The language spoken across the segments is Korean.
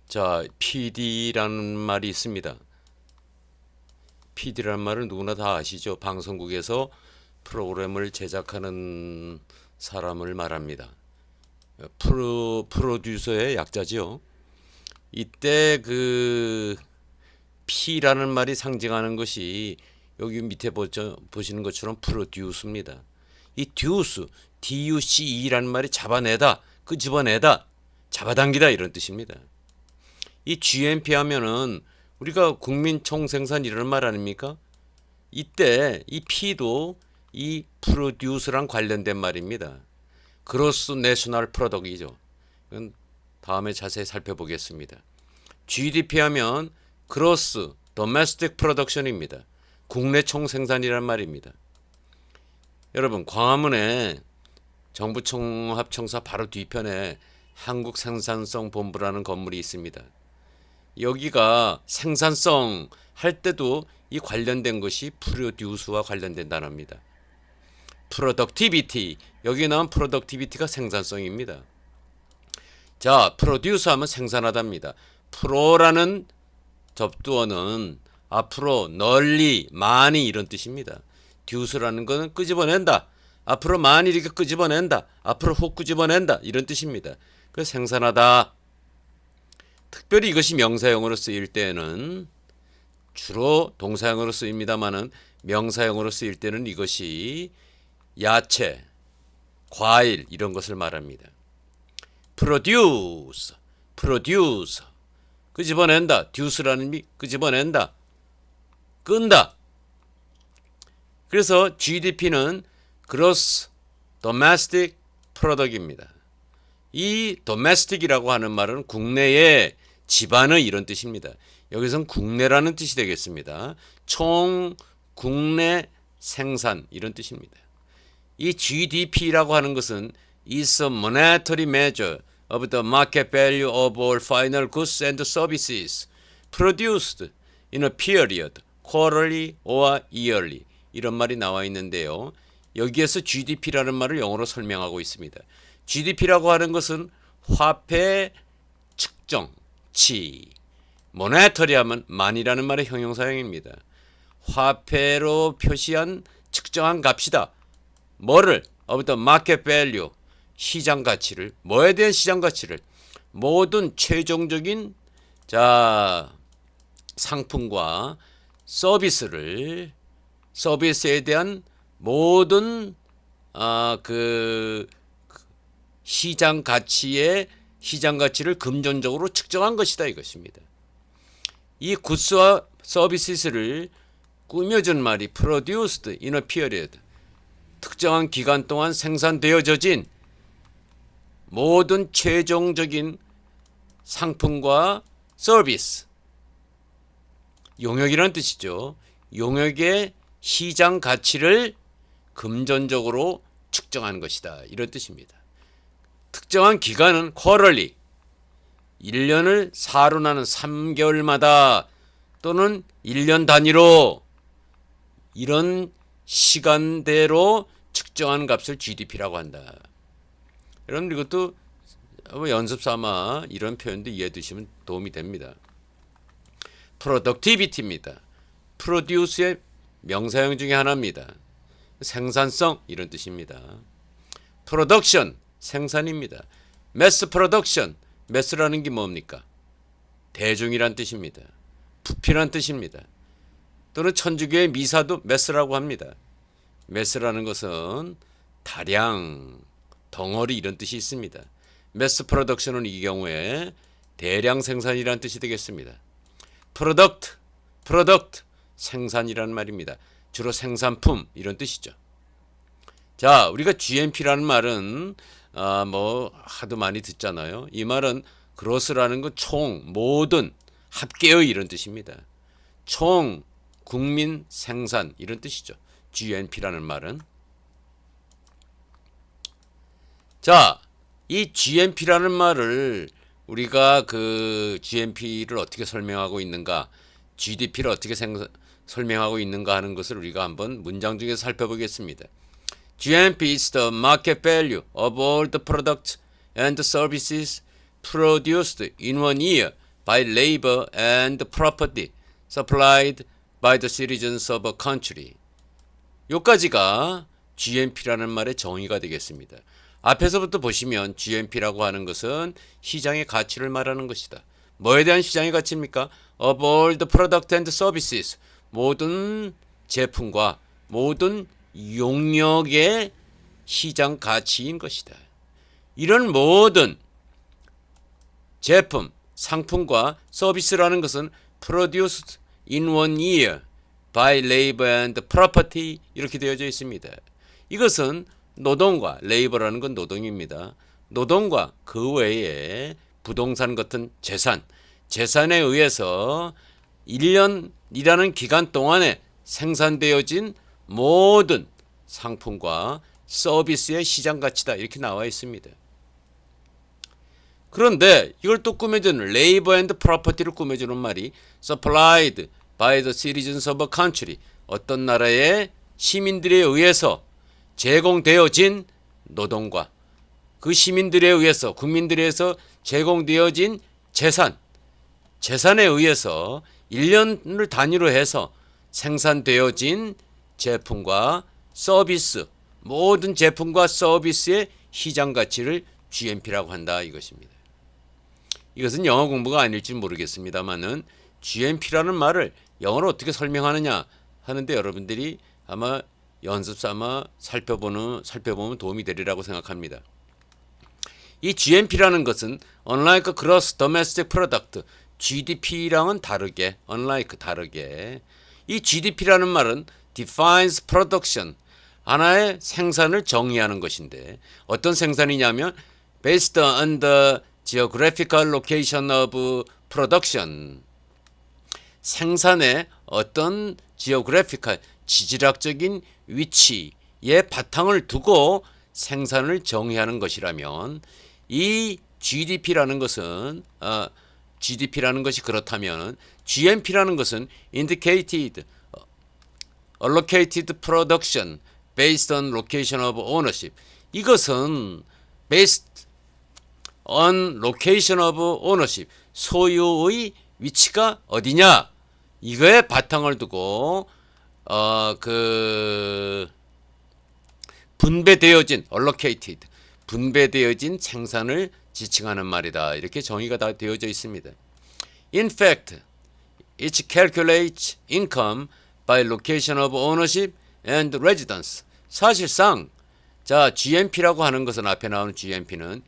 자, PD라는 말이 있습니다. PD라는 말은 누구나 다 아시죠? 방송국에서 프로그램을 제작하는 사람을 말합니다. 프로듀서의 약자지요. 이때 그 P라는 말이 상징하는 것이 여기 밑에 보시는 것처럼 프로듀스입니다. 이 듀스, DUCE라는 말이 잡아내다, 끄집어내다, 잡아당기다 이런 뜻입니다. 이 GMP 하면은 우리가 국민총생산 이런 말 아닙니까? 이때 이 P도 이 프로듀스랑 관련된 말입니다. 그로스 내셔널 프로덕이죠. 이건 다음에 자세히 살펴보겠습니다. GDP 하면 그로스 도메스틱 프로덕션입니다. 국내 총생산이란 말입니다. 여러분, 광화문에 정부총합청사 바로 뒤편에 한국생산성본부라는 건물이 있습니다. 여기가 생산성 할 때도 이 관련된 것이 프로듀스와 관련된 단어입니다. 프로덕티비티, 여기 나온 프로덕티비티가 생산성입니다. 자, 프로듀스 하면 생산하답니다. 프로라는 접두어는 앞으로 널리 많이 이런 뜻입니다. 듀스라는 것은 끄집어낸다. 앞으로 많이 이렇게 끄집어낸다. 앞으로 훅 끄집어낸다. 이런 뜻입니다. 그래서 생산하다. 특별히 이것이 명사형으로 쓰일 때는 주로 동사형으로 쓰입니다만은 명사형으로 쓰일 때는 이것이 야채, 과일 이런 것을 말합니다. produce, 끄집어낸다. 듀스라는 미 끄집어낸다. 끈다. 그래서 GDP는 Gross Domestic Product입니다. 이 domestic이라고 하는 말은 국내의 집안의 이런 뜻입니다. 여기서는 국내라는 뜻이 되겠습니다. 총 국내 생산 이런 뜻입니다. 이 GDP라고 하는 것은 is a monetary measure of the market value of all final goods and services produced in a period, quarterly or yearly 이런 말이 나와 있는데요. 여기에서 GDP라는 말을 영어로 설명하고 있습니다. GDP라고 하는 것은 화폐 측정치, monetary 하면 money라는 말의 형용사형입니다. 화폐로 표시한 측정한 값이다. 뭐를? of the market value, 시장 가치를, 뭐에 대한 시장 가치를, 모든 최종적인 상품과 서비스에 대한 모든 시장 가치를 금전적으로 측정한 것이다 이것입니다. 이 굿스와 서비스를 꾸며준 말이 produced in a period, 특정한 기간 동안 생산되어진 모든 최종적인 상품과 서비스, 용역이라는 뜻이죠. 용역의 시장 가치를 금전적으로 측정하는 것이다 이런 뜻입니다. 특정한 기간은 quarterly, 1년을 4로 나눈 3개월마다 또는 1년 단위로 이런 시간대로 측정한 값을 GDP라고 한다. 여러분 이것도 연습 삼아 이런 표현도 이해해 두시면 도움이 됩니다. productivity입니다. produce의 명사형 중에 하나입니다. 생산성 이런 뜻입니다. production 생산입니다. mass production, mass라는 게 뭡니까? 대중이란 뜻입니다. 부피란 뜻입니다. 또는 천주교의 미사도 mass라고 합니다. mass라는 것은 다량, 덩어리 이런 뜻이 있습니다. mass production은 이 경우에 대량 생산이란 뜻이 되겠습니다. product 생산이라는 말입니다. 주로 생산품 이런 뜻이죠. 자, 우리가 GMP라는 말은 하도 많이 듣잖아요. 이 말은 gross라는 건 총, 모든, 합계의 이런 뜻입니다. 총 국민 생산 이런 뜻이죠. GNP라는 말은. 자, 이 GNP라는 말을 우리가 그 GNP를 어떻게 설명하고 있는가, GDP를 어떻게 설명하고 있는가 하는 것을 우리가 한번 문장 중에서 살펴보겠습니다. GNP is the market value of all the products and services produced in one year by labor and property supplied by the citizens of a country. 요까지가 GNP라는 말의 정의가 되겠습니다. 앞에서부터 보시면 GNP라고 하는 것은 시장의 가치를 말하는 것이다. 뭐에 대한 시장의 가치입니까? Of all the product and services. 모든 제품과 모든 용역의 시장 가치인 것이다. 이런 모든 제품, 상품과 서비스라는 것은 produced in one year by labor and property 이렇게 되어져 있습니다. 이것은 노동과 레이버라는 건 노동입니다. 노동과 그 외에 부동산 같은 재산에 의해서 1년이라는 기간 동안에 생산되어진 모든 상품과 서비스의 시장 가치다 이렇게 나와 있습니다. 그런데 이걸 또 꾸며주는 labor and property를 꾸며주는 말이 supplied by the citizens of a country 어떤 나라의 시민들에 의해서 제공되어진 노동과 그 시민들에 의해서 국민들에 의해서 제공되어진 재산에 의해서 1년을 단위로 해서 생산되어진 제품과 서비스 모든 제품과 서비스의 시장 가치를 GNP라고 한다 이것입니다. 이것은 영어 공부가 아닐지 모르겠습니다만은 GNP라는 말을 영어로 어떻게 설명하느냐 하는데 여러분들이 아마 연습 삼아 살펴보면 도움이 되리라고 생각합니다. 이 GNP라는 것은 unlike gross domestic product GDP랑은 다르게 이 GDP라는 말은 defines production 하나의 생산을 정의하는 것인데 어떤 생산이냐면 based on the geographical location of production 생산의 어떤 geographical 지질학적인 위치에 바탕을 두고 생산을 정의하는 것이라면 이 GDP라는 것은 GDP라는 것이 그렇다면 GNP라는 것은 indicated allocated production based on location of ownership 이것은 based on location of ownership 소유의 위치가 어디냐 이거에 바탕을 두고 분배되어진 allocated 분배되어진 생산을 지칭하는 말이다. 이렇게 정의가 다 되어져 있습니다. In fact, it calculates income by location of ownership and residence. 사실상 자 GNP라고 하는 것은 앞에 나오는 GNP는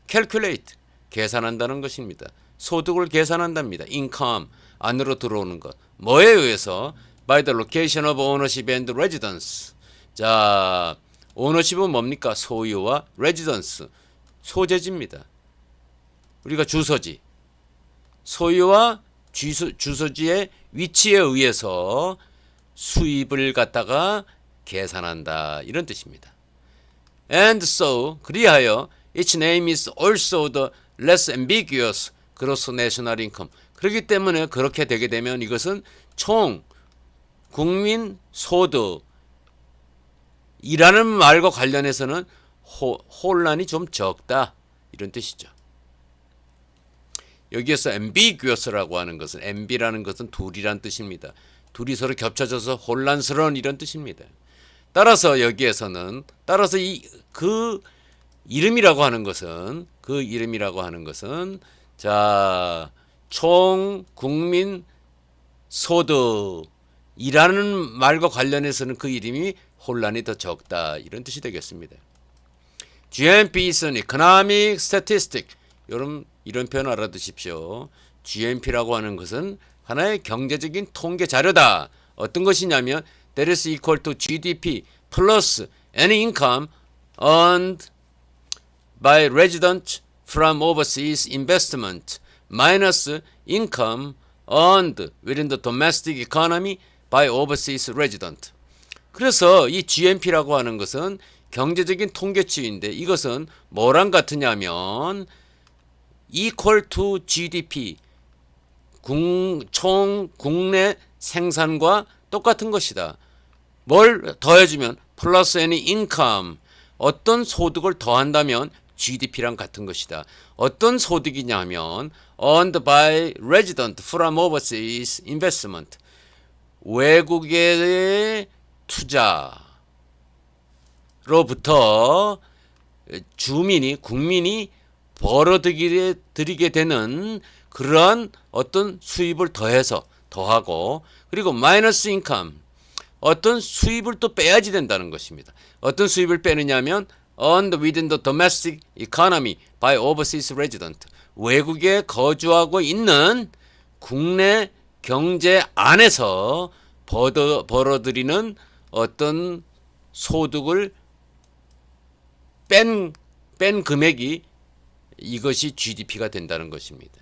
calculate 계산한다는 것입니다. 소득을 계산한답니다. income 안으로 들어오는 것. 뭐에 의해서? by the location of ownership and residence. 자, ownership은 뭡니까? 소유와 residence. 소재지입니다. 우리가 주소지. 소유와 주소지의 위치에 의해서 수입을 갖다가 계산한다. 이런 뜻입니다. And so, 그리하여 its name is also the less ambiguous gross national income. 그렇기 때문에 그렇게 되게 되면 이것은 총 국민 소득 이라는 말과 관련해서는 혼란이 좀 적다 이런 뜻이죠. 여기에서 ambiguous라고 하는 것은 amb라는 것은 둘이란 뜻입니다. 둘이 서로 겹쳐져서 혼란스러운 이런 뜻입니다. 따라서 여기에서는 그 이름이라고 하는 것은 자 총 국민 소득이라는 말과 관련해서는 그 이름이 혼란이 더 적다 이런 뜻이 되겠습니다. GNP is an economic statistic. 여러분 이런 표현 알아두십시오. GNP라고 하는 것은 하나의 경제적인 통계 자료다. 어떤 것이냐면 that is equal to GDP plus any income earned by residents from overseas investment minus income earned within the domestic economy by overseas resident. 그래서 이 GNP라고 하는 것은 경제적인 통계치인데 이것은 뭐랑 같으냐면 equal to GDP 총 국내 생산과 똑같은 것이다. 뭘 더해주면 플러스 any income 어떤 소득을 더한다면 GDP랑 같은 것이다. 어떤 소득이냐 하면 earned by resident from overseas investment. 외국의 투자로부터 국민이 벌어들이게 되는 그런 어떤 수입을 더하고, 그리고 마이너스 인컴, 어떤 수입을 또 빼야지 된다는 것입니다. 어떤 수입을 빼느냐면 earned within the domestic economy by overseas resident. 외국에 거주하고 있는 국내 경제 안에서 벌어들이는 어떤 소득을 뺀 금액이 이것이 GDP가 된다는 것입니다.